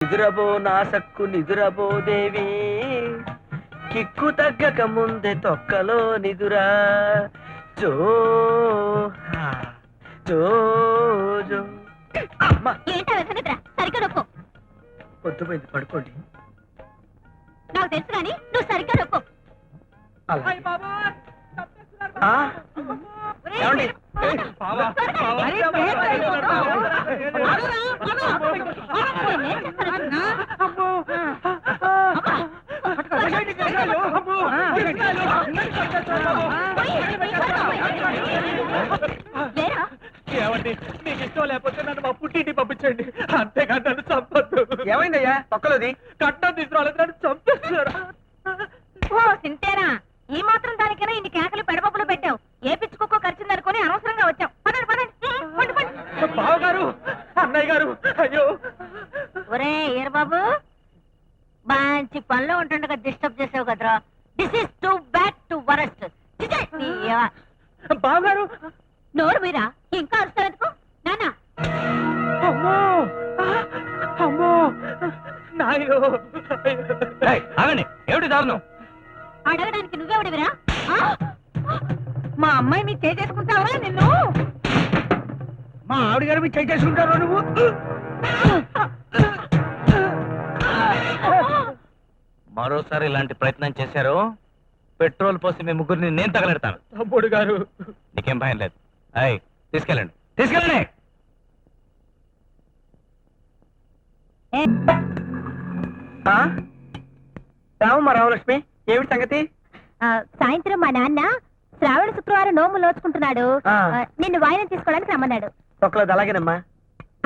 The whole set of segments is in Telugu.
నిదురబో నా సక్కు నిదురబో దేవి, కిక్కు తగ్గక ముందే తొక్కలో నిదురా. జో జో జో. సరిగ్గా నొక్కు. పొద్దుపోయింది, పడుకోండి. నాకు తెలుసు కానీ నువ్వు సరిగ్గా నొక్కు. ఏమండి? ఏమండి, మీకు ఇష్టం లేకపోతే నన్ను మా పుట్టింటి పంపించండి, అంతేకాదు నన్ను చంపద్దు. ఏమైందయ్యా? తొక్కలోది కట్టం తీసుకురాలేదు, నన్ను చంపేస్తున్నారు. సింతేనా? ఈ మాత్రం దానికైనా ఇన్ని కేకలు పెడబొబ్బలు పెట్టావు. ఏ పిచ్చుకోకో ఖర్చుందనుకుని అనవసరంగా వచ్చావు. పదండి పదండి. బావగారు, అన్నయ్య గారు, అయ్యో. ఒరే ఏరబాబు, మంచి పనిలో ఉంటుండగా డిస్టర్బ్ చేసావు కదరా. This is too bad to worst. బావగారు, నోరు మీరా ఇంకా అరుస్తారెందుకు? నానా అమ్మో అమ్మో నాయో. ఆగండి, ఏమిటి దారుణం? అడగడానికి నువ్వెవడివిరా? మా అమ్మాయిని చేసుకుంటావా? నిన్ను మా ఆవిడ గారు మీరు చేసుకుంటారు. నువ్వు మరోసారి ఇలాంటి ప్రయత్నం చేశారు, పెట్రోల్ పోసి మీ ముగ్గురిని నేను తగలెడతాను. తమ్ముడు గారు, నీకేం భయం లేదు. అయ్ తీసుకెళ్ళండి, తీసుకెళ్ళండి. రావమ్మా రామలక్ష్మి, ఏమిటి సంగతి? సాయంత్రం మా నాన్న శ్రావణ శుక్రవారం నోము నోచుకుంటున్నాడు. నిన్ను వాయినం తీసుకోవడానికి రమ్మన్నాడు. ఒక్కలేదు. అలాగేనమ్మా.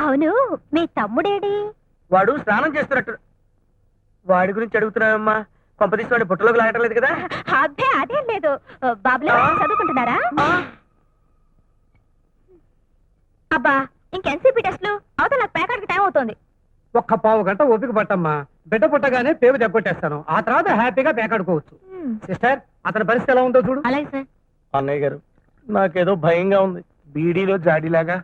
అవును, మీ తమ్ముడేడి? వాడు స్నానం చేస్తున్నట్టు. వాడి గురించి అడుగుతున్నావమ్మా? కొంపదీసి వాడి బుట్టలోకి లాగటం లేదు కదా? అదే అదేం లేదు. బాబులో చదువుకుంటున్నారా? అబ్బా, ఇంకెన్సీపీ టెస్ట్లు అవతల నాకు ప్యాకెట్కి టైం అవుతోంది. ఒక్క పావు గంట ఓపిక పట్టమ్మా. బిడ్డ పుట్టగానే పేరు దెబ్బకొట్టేస్తాను, ఆ తర్వాత హ్యాపీగా పేకాడుకోవచ్చు. సిస్టర్, అతని పరిస్థితి ఎలా ఉందో చూడు. అలాగే సార్. అన్నయ్య గారు, నాకేదో భయంగా ఉంది. బీడీలో జాడీలాగా.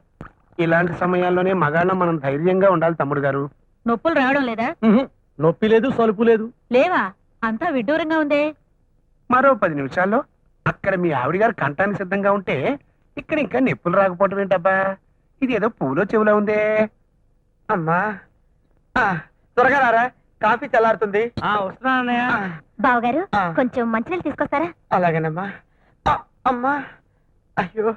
ఇలాంటి సమయాల్లోనే మగాళ్ళం మనం ధైర్యంగా ఉండాలి తమ్ముడు గారు. నొప్పులు రావడం లేదా? నొప్పి లేదు, సలుపు లేదు. లేవా? అంతా విడ్డూరంగా ఉందే. మరో 10 నిమిషాల్లో అక్కడ మీ ఆవిడ గారు కంటానికి సిద్ధంగా ఉంటే ఇక్కడ ఇంకా నొప్పులు రాకపోవటం ఏంటబ్బా? ఇది ఏదో పూలో చెవులో ఉందే. అమ్మా త్వరగా రారా, కాఫీ చల్లారుతుంది. వస్తున్నానన్నయ్య. బావగారు, కొంచెం మంచినీళ్ళు తీసుకొస్తారా? అలాగేనమ్మా. అమ్మా, అయ్యో.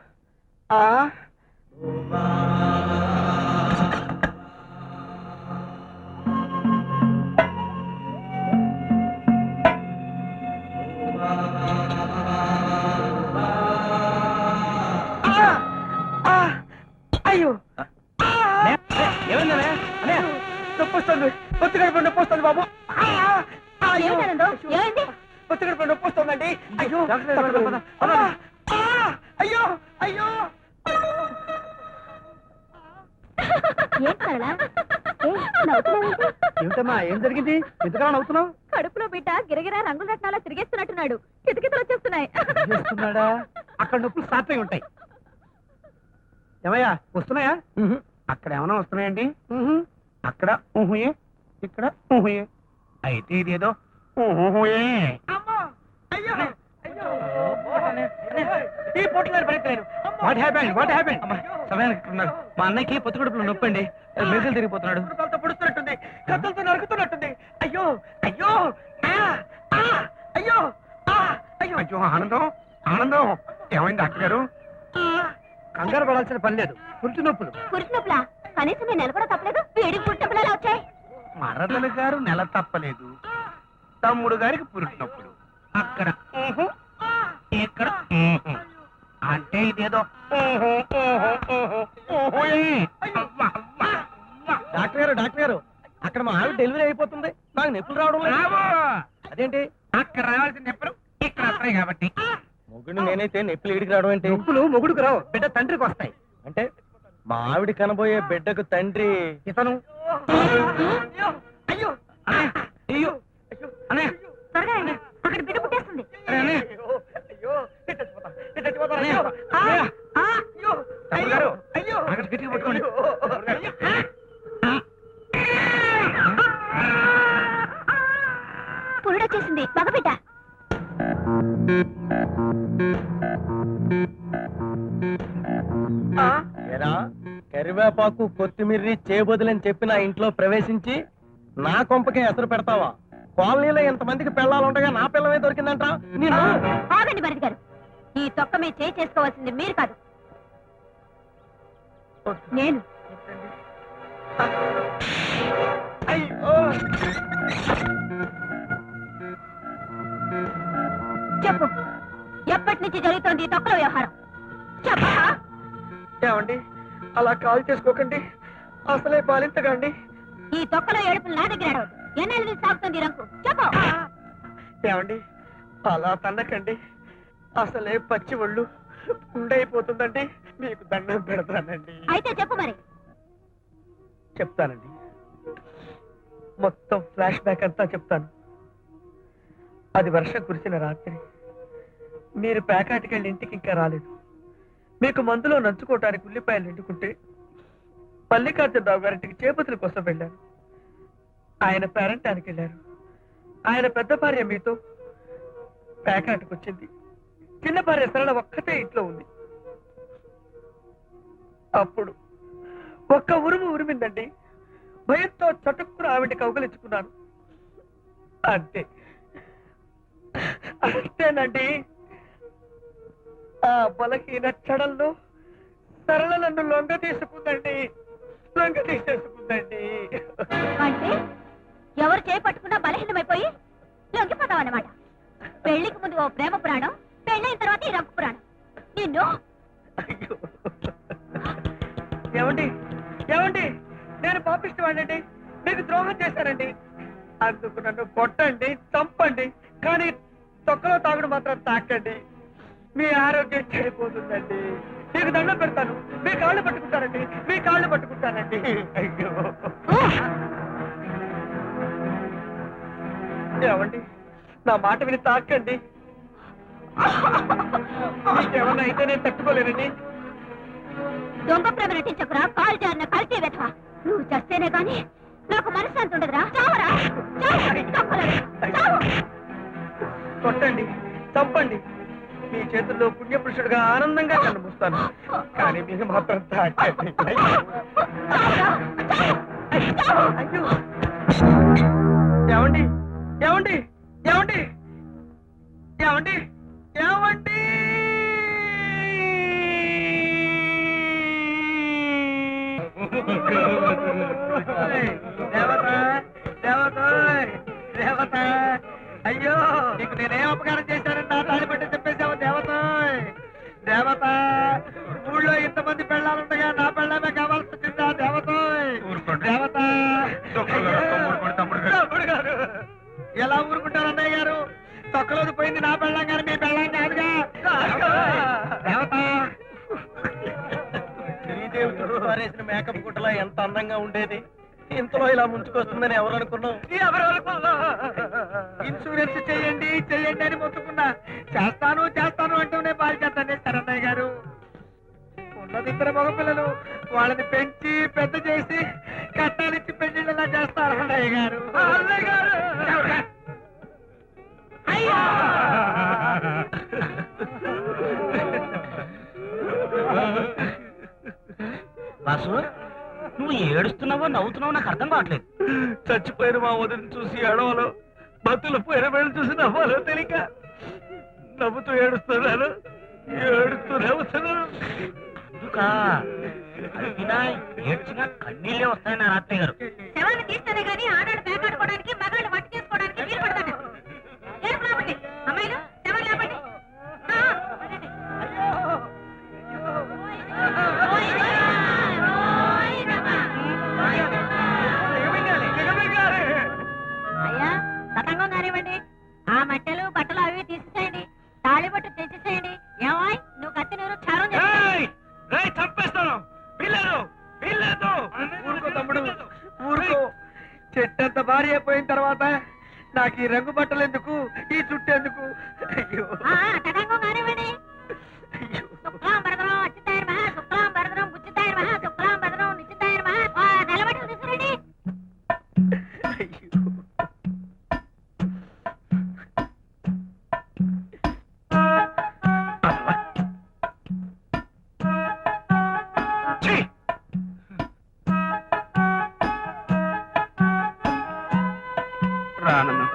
అయ్యో, ఏమైందా? నొప్పి వస్తుంది, పొత్తు గడప నొప్పి వస్తుంది బాబు. పొత్తు గడప నొప్పి వస్తుందండి. అయ్యో అయ్యో అయ్యో. ఏమిటమ్మా, ఏం జరిగింది? ఎందుకలా నవ్వుతున్నావు? కడుపులో బిడ్డ గిరగిరా రంగుల రత్నాలా తిరిగేస్తున్నట్టున్నాడు. కితకితలు వచ్చేస్తున్నాయి. అక్కడ నొప్పులు స్టార్ట్ అయి ఉంటాయి. ఏమయ్యా, వస్తున్నాయా? అక్కడ ఏమైనా వస్తున్నాయండి? అక్కడ ఊహుయే, ఇక్కడ ఊహుయే. అయితే ఇదేదో ఊహుయే. ఈ పొట్టులేరు బయటలేరు. మా అన్నయ్యకి పొత్తు కడుపులో నొప్పండి, మెరుగలు తిరిగిపోతున్నాడు. పొడుస్తున్నట్టుంది, కత్తులతో నరుకుతున్నట్టుంది. అయ్యో అయ్యో అయ్యో అయ్యో అయ్యో. ఆనందం ఆనందం, ఏమైంది డాక్టర్ గారు? కంగారు పడాల్సిన పని లేదు, పురుటి నొప్పులు. పురుటి నొప్పులా? కనీసం నేను నెల కూడా తప్పలేదు, వేడికి పుట్టి నొప్పులు ఎలా వచ్చాయి? మరదలు గారు నెల తప్పలేదు, తమ్ముడు గారికి పురుటి నొప్పులు. అక్కడ ఇక్కడ అంటే ఇదేదో. డాక్టర్ గారు, డాక్టర్ గారు, అక్కడ మా ఆవిడ డెలివరీ అయిపోతుంది, నాకు నొప్పులు రావడం లేదు. అదేంటి? అక్కడ రావాల్సిన నొప్పులు ఇక్కడ వస్తాయి కాబట్టి. మొగుడు నేనైతే నొప్పులు ఇడికి రావడం ఏంటి? నొప్పులు మొగుడుకు రావు, బిడ్డ తండ్రికి వస్తాయి. అంటే మా ఆవిడ కనబోయే బిడ్డకు తండ్రి ఇతను. అయ్యో అయ్యో అనే త్వరగా రండి, అక్కడ బిడ్డ పుట్టేస్తుంది. అయ్యో అయ్యో. వచ్చేసింది మగబిడ్డ. ఏరా కరివేపాకు కొత్తిమీర్రి చేయబోదులని చెప్పి నా ఇంట్లో ప్రవేశించి నా కొంపకే ఎసరు పెడతావా? కాలనీలో ఎంతమందికి పెళ్ళాలుండగా నా పిల్లమే దొరికిందంట. నేను ఆగండి భరత్ గారు, ఈ తొక్క మీద చేయి చేసుకోవాల్సింది మీరు కాదు, నేను. అయ్యో చెప్పు, ఎప్పటి నుంచి జరుగుతోంది ఈ తొక్కల వ్యవహారం? చెప్పా. ఏమండి అలా కాల్ చేసుకోకండి, అసలే బాలింతకండి. ఈ తొక్కలో ఏడుపులు నా దగ్గర అడవద్దు. ఎన్నెల నుంచి సాగుతుంది ఈ రంకు? చెప్పు. ఏమండి అలా తన్నకండి, అసలే పచ్చి ఒళ్ళు ఉండైపోతుందండి. మీకు దండం పెడతానండి. అయితే చెప్పు మరి. చెప్తానండి, మొత్తం ఫ్లాష్ బ్యాక్ అంతా చెప్తాను. అది వర్షం కురిసిన రాత్రి మీరు ప్యాకాటికెళ్ళి ఇంటికి ఇంకా రాలేదు. మీకు మందులో నంచుకోవటానికి ఉల్లిపాయలు నిండుకుంటే మల్లికార్జునరావు గారింటికి చేపతుల కోసం వెళ్ళారు. ఆయన పేరంటానికి వెళ్ళారు. ఆయన పెద్ద భార్య మీతో ప్యాకాటికి వచ్చింది. చిన్న భార్య సరళ ఒక్కతే ఇంట్లో ఉంది. అప్పుడు ఒక్క ఉరుము ఉరిమిందండి. భయంతో చటుక్కున ఆవిడ కౌగలించుకున్నాను. అంతే అంతేనండి. ఆ బలహీన క్షణంలో సరళ నన్ను లొంగ తీసుకుందండి. అంటే ఎవరు చేపట్టుకున్నా బలహీనమైపోయి లొంగిపోతావన్నమాట. పెళ్లికి ముందు ఓ ప్రేమ పురాణం, పెళ్ళైన తర్వాత ఈ రంకు పురాణం. నిన్ను ఏమండి ఏమండి నేను పాపిష్టవాడండి, మీకు ద్రోహం చేశానండి. అందుకు నన్ను కొట్టండి, చంపండి, కానీ తొక్కలో తాగుడు మాత్రం తాకండి. మీ ఆరోగ్యం చెడిపోతుందండి. మీకు దండం పెడతాను, మీ కాళ్ళు పట్టుకుంటానండి, మీ కాళ్ళు పట్టుకుంటానండి. అయ్యో ఏమండి నా మాట విని తాకండి. మీకేమన్నా అయితే నేను తట్టుకోలేనండి. దొంగ ప్రేమ నటించకురా, కాలు జారిన కలిసే వెధవా. నువ్వు చస్తేనే గాని నాకు మనశ్శాంతి ఉండదురా. చావరా, చావు. కొట్టండి, చంపండి, మీ చేతుల్లో పుణ్యపురుషుడుగా ఆనందంగా కనిపిస్తాను. కానీ మీకు మాత్రం తాకండి. అయ్యో ఏమండి ఏమండి ఏమండి ఏమండి ఏమండి దేవత దేవత దేవత, అయ్యో నీకు నేనేం అపకారం చేశానని నా తాళి పట్టి చెప్పేశావు దేవత. దేవత ఊళ్ళో ఇంతమంది పెళ్ళాలుండగా నా పెళ్ళమే కావాల్సి వచ్చిందా దేవత? దేవత తమ్ముడు గారు ఎలా ఊరుకుంటారు అన్నయ్య గారు? తొక్కలోది పోయింది నా పెళ్ళం గారు, మీ పెళ్ళం కాదుగా. దేవత శ్రీదేవి పారేసిన మేకప్ గుట్టలా ఎంత అందంగా ఉండేది. ఇంతలో ఇలా ముంచుకొస్తుందని ఎవరు అనుకున్నావు? ఇన్సూరెన్స్ చెయ్యండి చెయ్యండి అని మొత్తుకున్నా. చేస్తాను చేస్తాను అంటూనే పాలు చేస్తానే శరణయ్య గారు. ఉన్నది ఇద్దరు మగపిల్లలు, వాళ్ళని పెంచి పెద్ద చేసి కట్టాలిచ్చి పెళ్లిళ్ళలా చేస్తారు అన్నయ్య గారు. అన్నయ్య గారు బాసు, నువ్వు ఏడుస్తున్నావో నవ్వుతున్నావో నాకు అర్థం కావట్లేదు. చచ్చిపోయిన మా వదిని చూసి ఏడవలో, బతులు పోయిన వేళ్ళు చూసి నవ్వాలో తెలియక నవ్వుతూ ఏడుస్తున్నాను, ఏడుస్తూ నవ్వుతున్నాను. అందుకా అడిగినా ఏడ్చినా కన్నీళ్ళే వస్తాయి నా రాత్రి గారు. శవాన్ని తీస్తేనే గానీ ఆడాడు పేకాడుకోవడానికి, మగాళ్ళు వంట చేసుకోవడానికి వీలు పడతాను. ఏడుపు లేపండి అమ్మాయిలు, శవాన్ని లేపండి. అయ్యా సతంగం కానివ్వండి, ఆ మట్టెలు బట్టలు అవి తీసేసేయండి, తాళి బట్టు తెచ్చేసేయండి. ఏమాయ్ నువ్వు కత్తి నూరు క్షారం చంపేస్తాను. ఊరుకో తమ్ముడు, ఊరుకో. చెట్టంత భార్య అయిపోయిన తర్వాత నాకు ఈ రంగు బట్టలు ఎందుకు, ఈ చుట్టూ ఎందుకు? అయ్యో తతంగం కానివ్వండి. శుక్లాం భరద్రం అచ్యుతాయ మహా, శుక్లాం భరద్రం బుచ్చితాయ మహా, శుక్లాం భరద్రం నిశ్చితాయ మహా. నిలబడి తీసుకురండి. రానన్నా